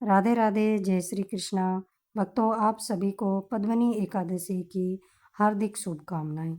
राधे राधे, जय श्री कृष्णा। भक्तों, आप सभी को पद्मनी एकादशी की हार्दिक शुभकामनाएं।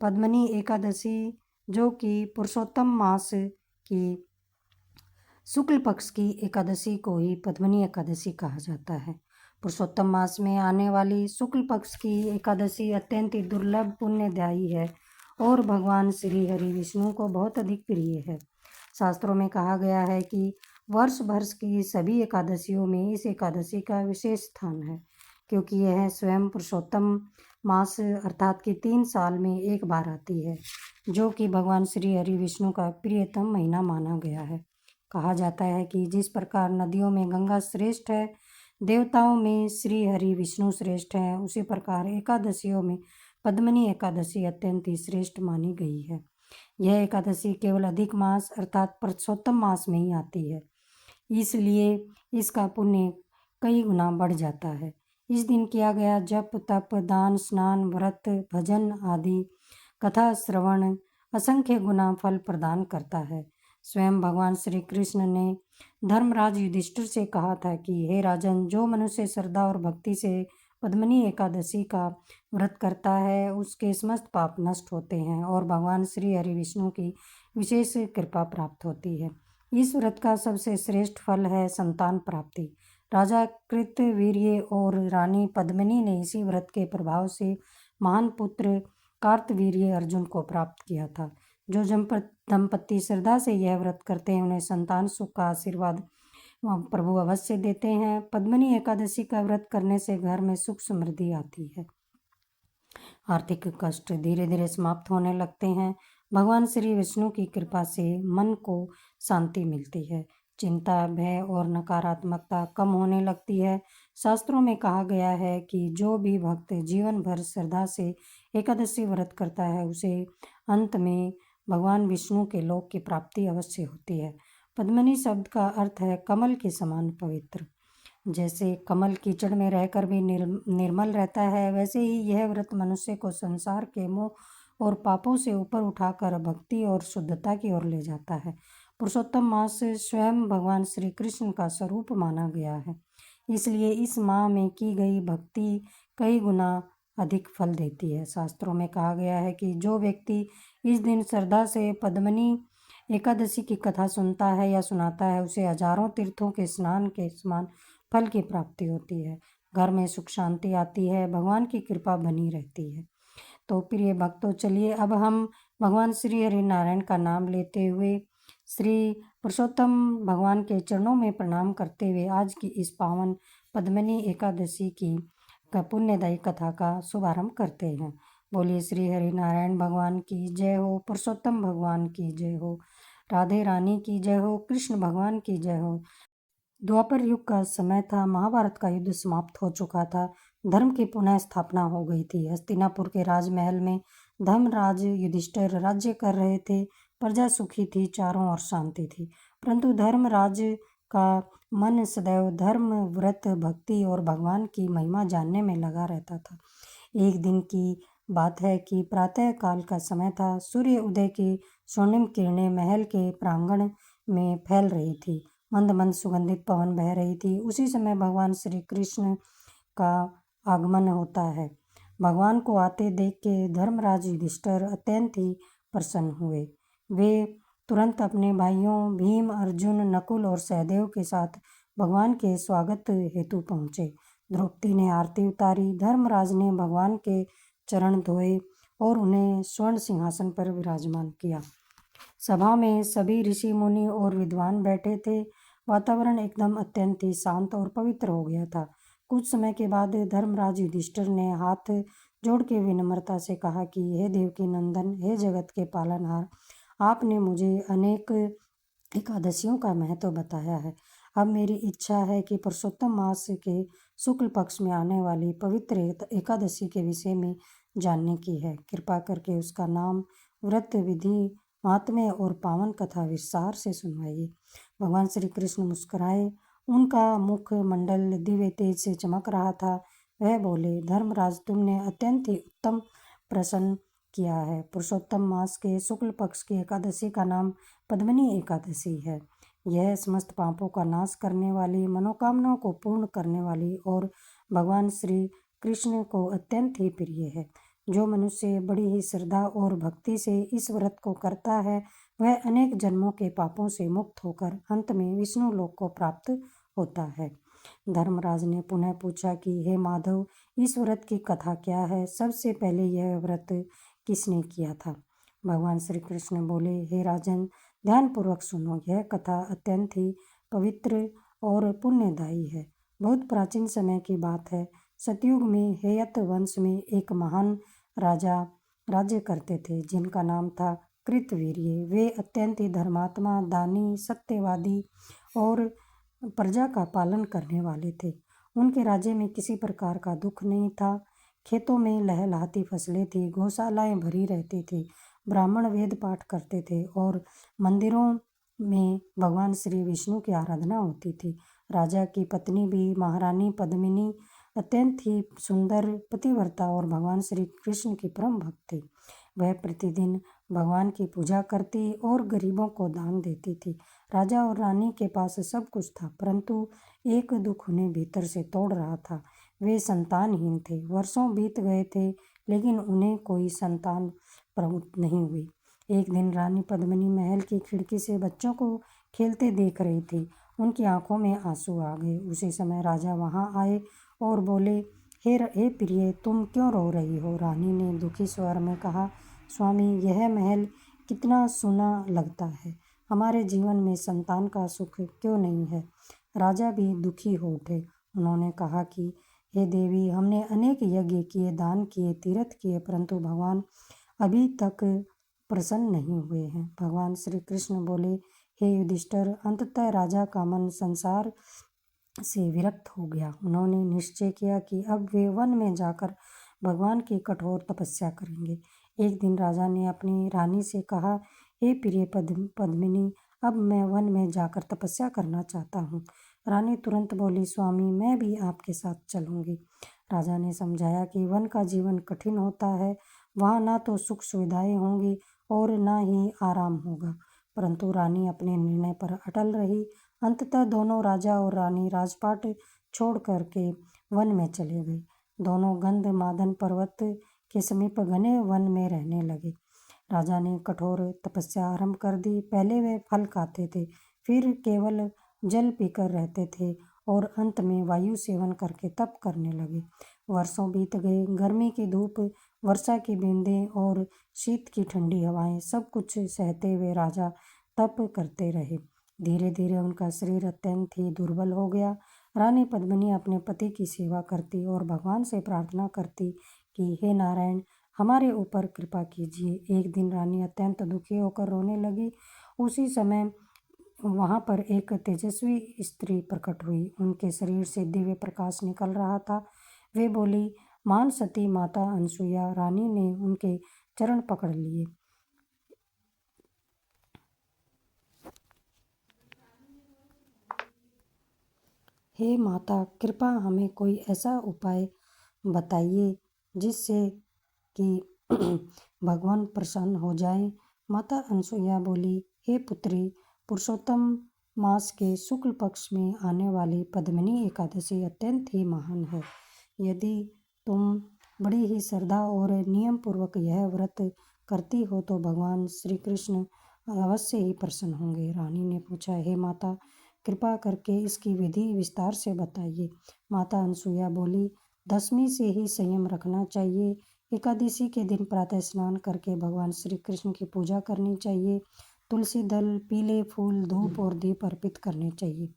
पद्मनी एकादशी जो कि पुरुषोत्तम मास की शुक्ल पक्ष की एकादशी को ही पद्मनी एकादशी कहा जाता है। पुरुषोत्तम मास में आने वाली शुक्ल पक्ष की एकादशी अत्यंत ही दुर्लभ पुण्यदायी है और भगवान श्री हरि विष्णु को बहुत अधिक प्रिय है। शास्त्रों में कहा गया है कि वर्ष भर की सभी एकादशियों में इस एकादशी का विशेष स्थान है, क्योंकि यह स्वयं पुरुषोत्तम मास अर्थात कि 3 साल में एक बार आती है, जो कि भगवान श्री हरि विष्णु का प्रियतम महीना माना गया है। कहा जाता है कि जिस प्रकार नदियों में गंगा श्रेष्ठ है, देवताओं में श्री हरि विष्णु श्रेष्ठ है, उसी प्रकार एकादशियों में पद्मनी एकादशी अत्यंत ही श्रेष्ठ मानी गई है। यह एकादशी केवल अधिक मास अर्थात पुरुषोत्तम मास में ही आती है, इसलिए इसका पुण्य कई गुना बढ़ जाता है। इस दिन किया गया जप तप दान स्नान व्रत भजन आदि कथा श्रवण असंख्य गुना फल प्रदान करता है। स्वयं भगवान श्री कृष्ण ने धर्मराज युधिष्ठिर से कहा था कि हे राजन, जो मनुष्य श्रद्धा और भक्ति से पद्मनी एकादशी का व्रत करता है उसके समस्त पाप नष्ट होते हैं और भगवान श्री हरि विष्णु की विशेष कृपा प्राप्त होती है। इस व्रत का सबसे श्रेष्ठ फल है संतान प्राप्ति। राजा कृतवीर्य और रानी पद्मिनी ने इसी व्रत के प्रभाव से महान पुत्र कार्तवीर्य अर्जुन को प्राप्त किया था। जो दंपति श्रद्धा से यह व्रत करते हैं उन्हें संतान सुख का आशीर्वाद प्रभु अवश्य देते हैं। पद्मनी एकादशी का व्रत करने से घर में सुख समृद्धि आती है, आर्थिक कष्ट धीरे धीरे समाप्त होने लगते हैं। भगवान श्री विष्णु की कृपा से मन को शांति मिलती है, चिंता भय और नकारात्मकता कम होने लगती है। शास्त्रों में कहा गया है कि जो भी भक्त जीवन भर श्रद्धा से एकादशी व्रत करता है उसे अंत में भगवान विष्णु के लोक की प्राप्ति अवश्य होती है। पद्मनी शब्द का अर्थ है कमल के समान पवित्र। जैसे कमल कीचड़ में रहकर भी निर्मल रहता है, वैसे ही यह व्रत मनुष्य को संसार के मोह और पापों से ऊपर उठाकर भक्ति और शुद्धता की ओर ले जाता है। पुरुषोत्तम मास स्वयं भगवान श्री कृष्ण का स्वरूप माना गया है, इसलिए इस माह में की गई भक्ति कई गुना अधिक फल देती है। शास्त्रों में कहा गया है कि जो व्यक्ति इस दिन श्रद्धा से पद्मनी एकादशी की कथा सुनता है या सुनाता है उसे हजारों तीर्थों के स्नान के समान फल की प्राप्ति होती है। घर में सुख शांति आती है, भगवान की कृपा बनी रहती है। तो प्रिय भक्तों, चलिए अब हम भगवान श्री हरि नारायण का नाम लेते हुए श्री पुरुषोत्तम भगवान के चरणों में प्रणाम करते हुए आज की इस पावन पद्मनी एकादशी की पुण्यदायी कथा का शुभारंभ करते हैं। बोलिए श्री हरि नारायण भगवान की जय हो, पुरुषोत्तम भगवान की जय हो, राधे रानी की जय हो, कृष्ण भगवान की जय हो। द्वापर युग का समय था, महाभारत का युद्ध समाप्त हो चुका था, धर्म की पुनः स्थापना हो गई थी। हस्तिनापुर के राजमहल में धर्मराज युधिष्ठिर राज्य कर रहे थे। प्रजा सुखी थी, चारों ओर शांति थी, परंतु धर्मराज का मन सदैव धर्म व्रत भक्ति और भगवान की महिमा जानने में लगा रहता था। एक दिन की बात है कि प्रातः काल का समय था। सूर्य उदय की स्वर्णिम किरणें महल के प्रांगण में फैल रही थी, मंद मंद सुगंधित पवन बह रही थी। उसी समय भगवान श्री कृष्ण का आगमन होता है। भगवान को आते देख के धर्मराज युधिष्ठिर अत्यंत ही प्रसन्न हुए। वे तुरंत अपने भाइयों भीम अर्जुन नकुल और सहदेव के साथ भगवान के स्वागत हेतु पहुँचे। द्रौपदी ने आरती उतारी, धर्मराज ने भगवान के चरण धोए और उन्हें स्वर्ण सिंहासन पर विराजमान किया। सभा में सभी ऋषि मुनि और विद्वान बैठे थे। वातावरण एकदम अत्यंत ही शांत और पवित्र हो गया था। कुछ समय के बाद धर्मराज युधिष्ठिर ने हाथ जोड़ के विनम्रता से कहा कि हे देवकी नंदन, हे जगत के पालनहार, आपने मुझे अनेक एकादशियों का महत्व बताया है। अब मेरी इच्छा है कि पुरुषोत्तम मास के शुक्ल पक्ष में आने वाली पवित्र एकादशी के विषय में जानने की है। कृपा करके उसका नाम, व्रत विधि, महात्म्य और पावन कथा विस्तार से सुनवाइए। भगवान श्री कृष्ण मुस्कुराए। उनका मुख मंडल दिव्य तेज से चमक रहा था। वह बोले, धर्मराज, तुमने अत्यंत ही उत्तम प्रश्न किया है। पुरुषोत्तम मास के शुक्ल पक्ष की एकादशी का नाम पद्मनी एकादशी है। यह समस्त पापों का नाश करने वाली, मनोकामनाओं को पूर्ण करने वाली और भगवान श्री कृष्ण को अत्यंत ही प्रिय है। जो मनुष्य बड़ी ही श्रद्धा और भक्ति से इस व्रत को करता है, वह अनेक जन्मों के पापों से मुक्त होकर अंत में विष्णु लोक को प्राप्त होता है। धर्मराज ने पुनः पूछा कि हे माधव, इस व्रत की कथा क्या है? सबसे पहले यह व्रत किसने किया था? भगवान श्री कृष्ण बोले, हे राजन, ध्यानपूर्वक सुनो। यह कथा अत्यंत ही पवित्र और पुण्यदायी है। बहुत प्राचीन समय की बात है। सतयुग में हेयत वंश में एक महान राजा राज्य करते थे, जिनका नाम था कृतवीर्य। वे अत्यंत ही धर्मात्मा, दानी, सत्यवादी और प्रजा का पालन करने वाले थे। उनके राज्य में किसी प्रकार का दुख नहीं था। खेतों में लहलहाती फसलें थी, गौशालाएं भरी रहती थी, ब्राह्मण वेद पाठ करते थे और मंदिरों में भगवान श्री विष्णु की आराधना होती थी। राजा की पत्नी भी महारानी पद्मिनी अत्यंत ही सुंदर, पतिव्रता और भगवान श्री कृष्ण की परम भक्त थी। वह प्रतिदिन भगवान की पूजा करती और गरीबों को दान देती थी। राजा और रानी के पास सब कुछ था, परंतु एक दुख उन्हें भीतर से तोड़ रहा था। वे संतानहीन थे। वर्षों बीत गए थे, लेकिन उन्हें कोई संतान प्रकट नहीं हुई। एक दिन रानी पद्मिनी महल की खिड़की से बच्चों को खेलते देख रही थी। उनकी आंखों में आंसू आ गए। उसी समय राजा वहां आए और बोले, हे प्रिय, तुम क्यों रो रही हो? रानी ने दुखी स्वर में कहा, स्वामी, यह महल कितना सूना लगता है। हमारे जीवन में संतान का सुख क्यों नहीं है? राजा भी दुखी हो उठे। उन्होंने कहा कि हे देवी, हमने अनेक यज्ञ किए, दान किए, तीर्थ किए, परंतु भगवान अभी तक प्रसन्न नहीं हुए हैं। भगवान श्री कृष्ण बोले, हे युधिष्ठिर, अंततः राजा का मन संसार से विरक्त हो गया। उन्होंने निश्चय किया कि अब वे वन में जाकर भगवान की कठोर तपस्या करेंगे। एक दिन राजा ने अपनी रानी से कहा, हे प्रिय पद्मिनी, अब मैं वन में जाकर तपस्या करना चाहता हूँ। रानी तुरंत बोली, स्वामी, मैं भी आपके साथ चलूंगी। राजा ने समझाया कि वन का जीवन कठिन होता है। वहाँ ना तो सुख सुविधाएं होंगी और ना ही आराम होगा, परंतु रानी अपने निर्णय पर अटल रही। अंततः दोनों राजा और रानी राजपाट छोड़ करके वन में चले गए। दोनों गंधमादन पर्वत के समीप घने वन में रहने लगे। राजा ने कठोर तपस्या आरंभ कर दी। पहले वे फल खाते थे, फिर केवल जल पीकर रहते थे और अंत में वायु सेवन करके तप करने लगे। वर्षों बीत गए। गर्मी की धूप, वर्षा की बूंदें और शीत की ठंडी हवाएं, सब कुछ सहते हुए राजा तप करते रहे। धीरे धीरे उनका शरीर अत्यंत ही दुर्बल हो गया। रानी पद्मिनी अपने पति की सेवा करती और भगवान से प्रार्थना करती कि हे नारायण, हमारे ऊपर कृपा कीजिए। एक दिन रानी अत्यंत दुखी होकर रोने लगी। उसी समय वहां पर एक तेजस्वी स्त्री प्रकट हुई। उनके शरीर से दिव्य प्रकाश निकल रहा था। वे बोली, महान सती माता अनसुईया। रानी ने उनके चरण पकड़ लिए। हे माता, कृपा हमें कोई ऐसा उपाय बताइए जिससे कि भगवान प्रसन्न हो जाए। माता अनसुईया बोली, हे पुत्री, पुरुषोत्तम मास के शुक्ल पक्ष में आने वाली पद्मिनी एकादशी अत्यंत ही महान है। यदि तुम बड़ी ही श्रद्धा और नियम पूर्वक यह व्रत करती हो तो भगवान श्री कृष्ण अवश्य ही प्रसन्न होंगे। रानी ने पूछा, हे माता, कृपा करके इसकी विधि विस्तार से बताइए। माता अनसुईया बोली, दशमी से ही संयम रखना चाहिए। एकादशी के दिन प्रातः स्नान करके भगवान श्री कृष्ण की पूजा करनी चाहिए। तुलसी दल, पीले फूल, धूप और दीप अर्पित करने चाहिए।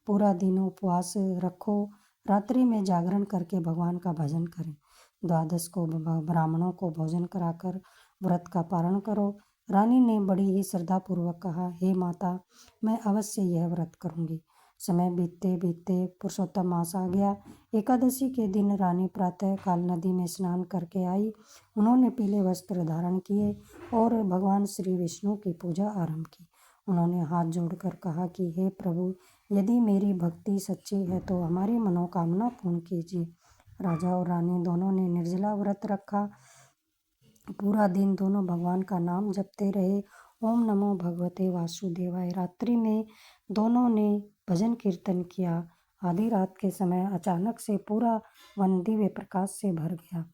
पूरा दिन उपवास रखो। रात्रि में जागरण करके भगवान का भजन करें। द्वादश को ब्राह्मणों को भोजन कराकर व्रत का पारण करो। रानी ने बड़ी ही श्रद्धापूर्वक कहा, हे माता, मैं अवश्य यह व्रत करूंगी। समय बीतते बीतते पुरुषोत्तम मास आ गया। एकादशी के दिन रानी प्रातः काल नदी में स्नान करके आई। उन्होंने पीले वस्त्र धारण किए और भगवान श्री विष्णु की पूजा आरंभ की। उन्होंने हाथ जोड़कर कहा कि हे प्रभु, यदि मेरी भक्ति सच्ची है तो हमारी मनोकामना पूर्ण कीजिए। राजा और रानी दोनों ने निर्जला व्रत रखा। पूरा दिन दोनों भगवान का नाम जपते रहे। ओम नमो भगवते वासुदेवाय। रात्रि में दोनों ने भजन कीर्तन किया। आधी रात के समय अचानक से पूरा वन दिव्य प्रकाश से भर गया।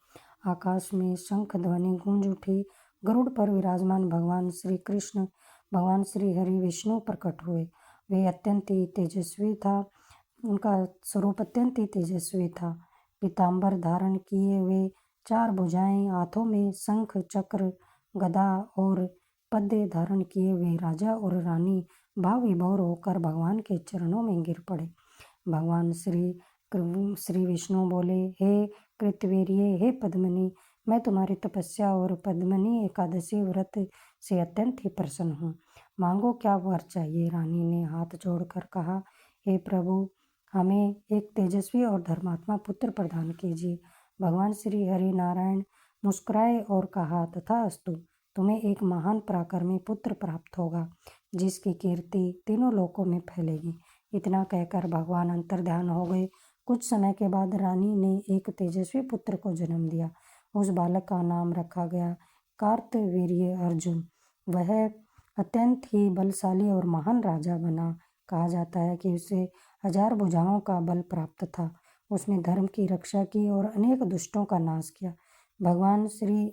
आकाश में शंख ध्वनि गूंज उठी। गरुड़ पर विराजमान भगवान श्री कृष्ण, भगवान श्री हरि विष्णु प्रकट हुए। वे अत्यंत ही तेजस्वी था, उनका स्वरूप अत्यंत ही तेजस्वी था। पीताम्बर धारण किए वे 4 भुजाएं, हाथों में शंख चक्र गदा और पद्य धारण किए वे राजा और रानी भाव विभोर होकर भगवान के चरणों में गिर पड़े। भगवान श्री विष्णु बोले, हे कृतवीर्ये, हे पद्मिनी, मैं तुम्हारी तपस्या और पद्मिनी एकादशी व्रत से अत्यंत ही प्रसन्न हूँ। मांगो क्या वर चाहिए। रानी ने हाथ जोड़कर कहा, हे प्रभु, हमें एक तेजस्वी और धर्मात्मा पुत्र प्रदान कीजिए। भगवान श्री हरि नारायण मुस्कुराए और कहा, तथास्तु, तुम्हें एक महान पराक्रमी पुत्र प्राप्त होगा जिसकी कीर्ति तीनों लोकों में फैलेगी। इतना कहकर भगवान अंतर्ध्यान हो गए। कुछ समय के बाद रानी ने एक तेजस्वी पुत्र को जन्म दिया। उस बालक का नाम रखा गया कार्तवीर्य अर्जुन। वह अत्यंत ही बलशाली और महान राजा बना। कहा जाता है कि उसे 1000 भुजाओं का बल प्राप्त था। उसने धर्म की रक्षा की और अनेक दुष्टों का नाश किया। भगवान श्री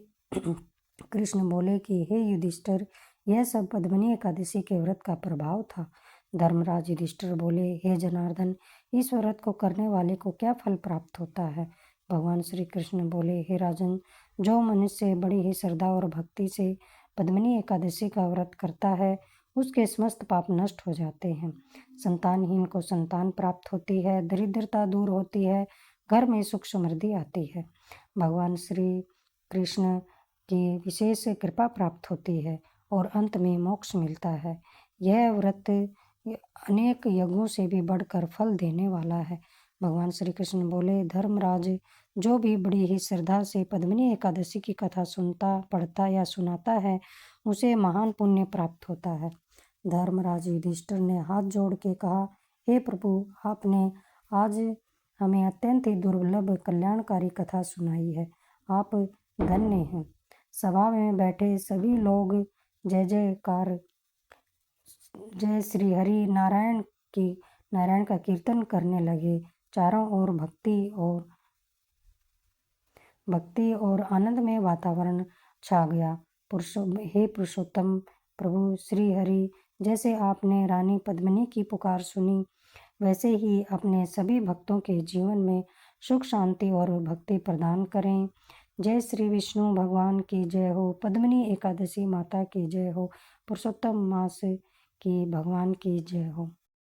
कृष्ण बोले कि हे युधिष्ठिर, यह सब पद्मिनी एकादशी के व्रत का प्रभाव था। धर्मराज युधिष्ठिर बोले, हे जनार्दन, इस व्रत को करने वाले को क्या फल प्राप्त होता है। भगवान श्री कृष्ण बोले, हे राजन, जो मनुष्य बड़ी ही श्रद्धा और भक्ति से पद्मिनी एकादशी का व्रत करता है उसके समस्त पाप नष्ट हो जाते हैं। संतानहीन को संतान प्राप्त होती है, दरिद्रता दूर होती है, घर में सुख समृद्धि आती है, भगवान श्री कृष्ण की विशेष कृपा प्राप्त होती है और अंत में मोक्ष मिलता है। यह व्रत अनेक यज्ञों से भी बढ़कर फल देने वाला है। भगवान श्री कृष्ण बोले, धर्मराज, जो भी बड़ी ही श्रद्धा से पद्मिनी एकादशी की कथा सुनता, पढ़ता या सुनाता है उसे महान पुण्य प्राप्त होता है। धर्मराज युधिष्ठिर ने हाथ जोड़ के कहा, हे प्रभु, आपने आज हमें अत्यंत ही दुर्लभ कल्याणकारी कथा सुनाई है। आप धन्य हैं। सभा में बैठे सभी लोग जय जयकार, जय श्री हरि नारायण का कीर्तन करने लगे। चारों ओर भक्ति और आनंदमय वातावरण छा गया। हे पुरुषोत्तम प्रभु श्री हरि, जैसे आपने रानी पद्मिनी की पुकार सुनी वैसे ही अपने सभी भक्तों के जीवन में सुख शांति और भक्ति प्रदान करें। जय श्री विष्णु भगवान की जय हो। पद्मिनी एकादशी माता की जय हो। पुरुषोत्तम मास की भगवान की जय हो।